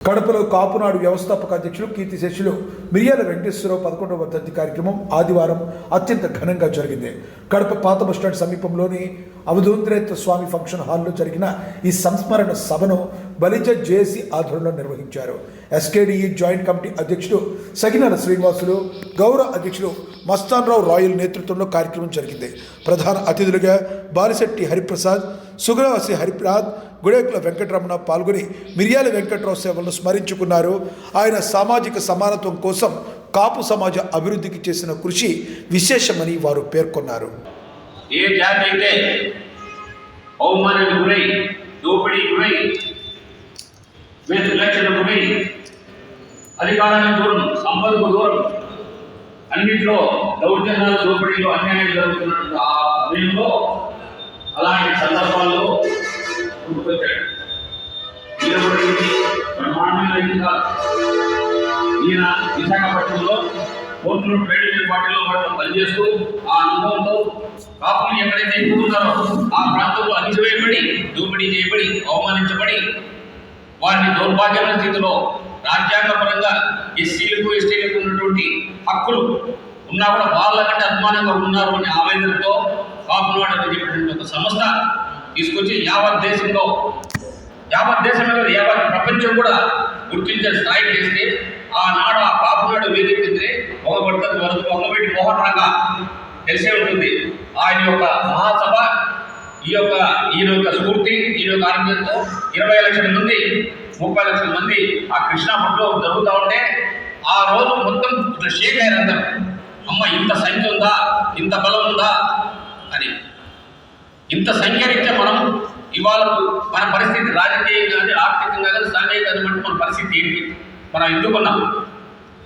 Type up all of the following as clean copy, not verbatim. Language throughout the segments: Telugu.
కడపలో కాపునాడు వ్యవస్థాపక అధ్యక్షులు కీర్తిశేషులు మిర్యాల వెంకటేశ్వరరావు 11వ వర్ధంతి కార్యక్రమం ఆదివారం అత్యంత ఘనంగా జరిగింది. కడప పాత బస్టాండ్ సమీపంలోని అవధూంద్రేత్ స్వామి ఫంక్షన్ హాల్లో జరిగిన ఈ సంస్మరణ సభను బలిజ జేఏసీ ఆధ్వర్యంలో నిర్వహించారు. ఎస్కేడిఈ జాయింట్ కమిటీ అధ్యక్షుడు సగినాల శ్రీనివాసులు, గౌరవ అధ్యక్షులు మస్తాన్రావు రాయల్ నేతృత్వంలో కార్యక్రమం జరిగింది. ప్రధాన అతిథులుగా బాలిశెట్టి హరిప్రసాద్, సుగరవాసి హరిప్రసాద్, గుడేకుల వెంకటరమణ పాల్గొని మిర్యాల వెంకట్రావు సేవలను స్మరించుకున్నారు. ఆయన సామాజిక సమానత్వం కోసం కాపు సమాజ అభివృద్ధికి చేసిన కృషి విశేషమని వారు పేర్కొన్నారు. ఏ జాతి అయితే అవమానానికి గురై, దోపిడీకి గురై, విలక్షణకు గురై, అధికారానికి దూరం, సంపదకు దూరం, అన్నింటిలో దౌర్జన్యాలు, దోపిడీలు, అన్యాయాలు జరుగుతున్నటువంటి ఆ సమయంలో అలాంటి సందర్భాల్లో పుట్టుకొచ్చాడు. ఈయన కూడా ఇది బ్రహ్మాండమైన ఈయన విశాఖపట్నంలో కోర్టులో ట్రేడ్ పార్టీలో వాళ్ళు పనిచేస్తూ ఆ అనుభవంతో కాపులు ఎక్కడైతే ఎక్కుతున్నారో ఆ ప్రాంతంలో అణిచివేయబడి, దోపిడీ చేయబడి, అవమానించబడి, వారిని దౌర్భాగ్యమైన స్థితిలో రాజ్యాంగపరంగా ఎస్సీలకు ఎస్టీలకు ఉన్నటువంటి హక్కులు ఉన్నా కూడా వాళ్ళకంటే అభిమానంగా ఉన్నారు అనే ఆవేదనతో కాపునాడు అని చెప్పినటువంటి ఒక సంస్థ తీసుకొచ్చి యావత్ దేశంలో యావత్ ప్రపంచం కూడా గుర్తించే స్థాయికి చేస్తే ఆనాడు ఆ కాపునాడు వేదికైతే ఒకబెట్టి మోహన్ రంగా తెలిసే ఉంటుంది. ఆయన యొక్క మహాసభ ఈయన యొక్క స్ఫూర్తి, ఈయన యొక్క ఆరోగ్యంతో 20 లక్షల మంది 30 లక్షల మంది ఆ కృష్ణాపట్లో జరుగుతూ ఉంటే ఆ రోజు మొత్తం షేక్ అయ్యారు అందరూ. అమ్మ ఇంత సంఖ్య ఉందా, ఇంత బలం ఉందా అని. ఇంత సంఖ్య రీత్యా మనం ఇవాళ మన పరిస్థితి రాజకీయంగా కానీ, ఆర్థికంగా కానీ, సాంఘికంగా బట్టి మన పరిస్థితి ఏంటి, మనం ఎందుకున్నాం,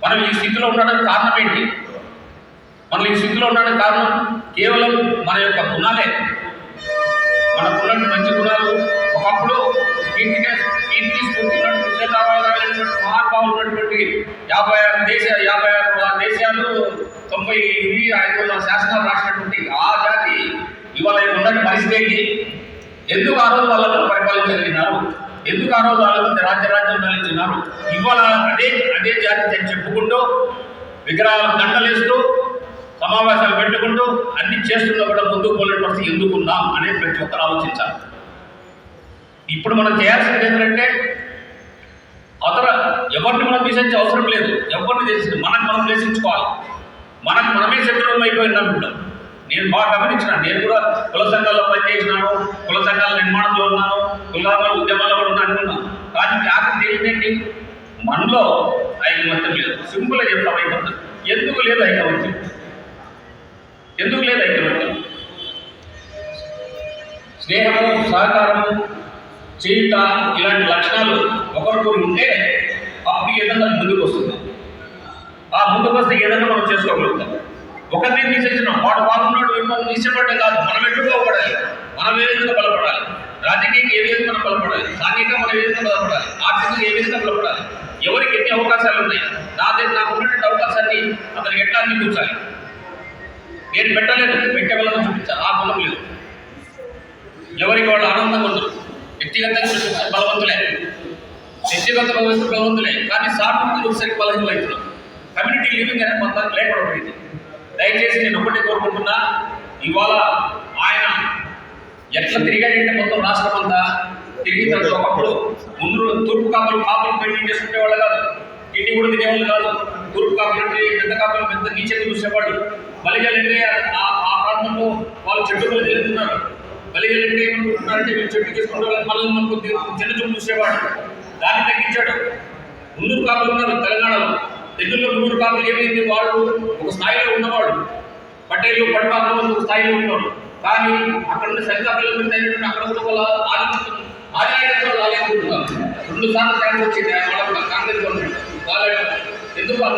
మనం ఈ స్థితిలో ఉండడానికి కారణం ఏంటి? మనం ఈ స్థితిలో ఉండడానికి కారణం కేవలం మన యొక్క గుణాలే. మనకున్నటువంటి మంచి గుణాలు ఒకప్పుడు కీర్తి స్ఫూర్తి మహానుభావులు ఉన్నటువంటి 56 దేశాలు 9500 శాసనాలు రాసినటువంటి ఆ జాతి ఇవాళ ఉన్నటువంటి పరిస్థితి ఏంటి? ఎందుకు ఆ రోజు వాళ్ళని పరిపాలించగలిగినారు? ఎందుకు ఆ రోజు వాళ్ళని రాజ్యం పాలించినారు? ఇవాళ అదే జాతి చెప్పుకుంటూ విగ్రహాలను దండలేస్తూ సమావేశాలు పెట్టుకుంటూ అన్ని చేస్తున్నా కూడా ముందుకు పోలేని పరిస్థితి ఎందుకున్నాం అనేది ప్రతి ఒక్కరు ఆలోచించాలి. ఇప్పుడు మనం చేయాల్సింది ఏంటంటే ఎవరిని మనం దేశించే అవసరం లేదు. ఎవరిని దేశించి మనం దేశించుకోవాలి. మనమే శత్రువులం అయిపోయినాం. ఇప్పుడు నేను బాగా గమనించినాను. నేను కూడా కుల సంఘాల్లో పనిచేసినాను, కుల సంఘాల నిర్మాణంలో ఉన్నాను, కుల ఉద్యమాల్లో కూడా అనుకున్నాను. కానీ ఆఖరి తెలియదేంటి, మనలో ఐకమత్యం లేదు. సింపుల్గా చెప్తాం ఐకమత్యం. ఎందుకు లేదు ఐకమత్యం? స్నేహము, సహకారము, చేయుట ఇలాంటి లక్షణాలు ఒకరికొకరు ఉంటే అప్పుడు ఏదన్నా ముందుకు వస్తుంది. ఆ ముందుకు వస్తే ఏదన్నా మనం చేసుకోగలుగుతాం. ఒకరిని తీసేసినాం, వాడు బాగున్నాడు మిమ్మల్ని ఇష్టపడడం కాదు. మనం ఎట్టుకోబడాలి, మనం ఏ విధంగా బలపడాలి, రాజకీయంగా ఏ విధంగా మనం బలపడాలి, సాంఘికంగా మనం ఏ విధంగా బలపడాలి, ఆర్థికంగా ఏ విధంగా బలపడాలి, ఎవరికి ఎన్ని అవకాశాలు ఉన్నాయి, నాకు ఉన్నటువంటి అవకాశాన్ని అతనికి ఎట్లా అందించాలి. నేను పెట్టలేదు, పెట్టే వల్ల చూపించాలి. ఆ బలం లేదు. ఎవరికి వాళ్ళు ఆనందంగా ఉండరు. వ్యక్తిగతంగా బలవంతులే, కానీ సార్వత్రిక ఒకసారి బలహీనలు అవుతున్నాం. కమ్యూనిటీ లివింగ్ అనేది మొత్తానికి లేకుండా పోయింది. దయచేసి నేను ఒకటే కోరుకుంటున్నా, ఇవాళ ఆయన ఎట్లా తిరిగాడంటే మొత్తం రాష్ట్రం అంతా తిరిగి ఒకప్పుడు ముందు తూర్పు కాపులు పెయింటింగ్ చేసుకునే వాళ్ళు కాదు, తిండి కూడా తినేవాళ్ళు కాదు. తూర్పు కాపులు అంటే పెద్ద కాపులు పెద్ద నీచెందుకు చూసేవాళ్ళు. బలిజలంటే ఆ ప్రాంతంలో వాళ్ళు చెట్టుకులు తిరుగుతున్నారు. బలిజలంటే ఏమనుకుంటున్నారంటే వీళ్ళు చెట్టు తీసుకుంటే మళ్ళీ మనకు చిన్న చూపు చూసేవాడు. దాన్ని తగ్గించాడు. మున్నూరు కాపులు ఉన్నారు తెలంగాణలో. దగ్గరలో 300 కాపులు ఏమైంది, వాళ్ళు ఒక స్థాయిలో ఉన్నవాడు. పట్టేళ్ళు పడిపాకులు ఒక స్థాయిలో ఉన్నవాడు. కానీ అక్కడ ఉన్న సరికాపులు అక్కడ ఉన్న వాళ్ళ ఆదినాయకత్వం రాలేకుంటున్నారు. 2 సార్లు ఛాన్స్ వచ్చింది వాళ్ళ కాంగ్రెస్ గవర్నమెంట్. ఎందుకు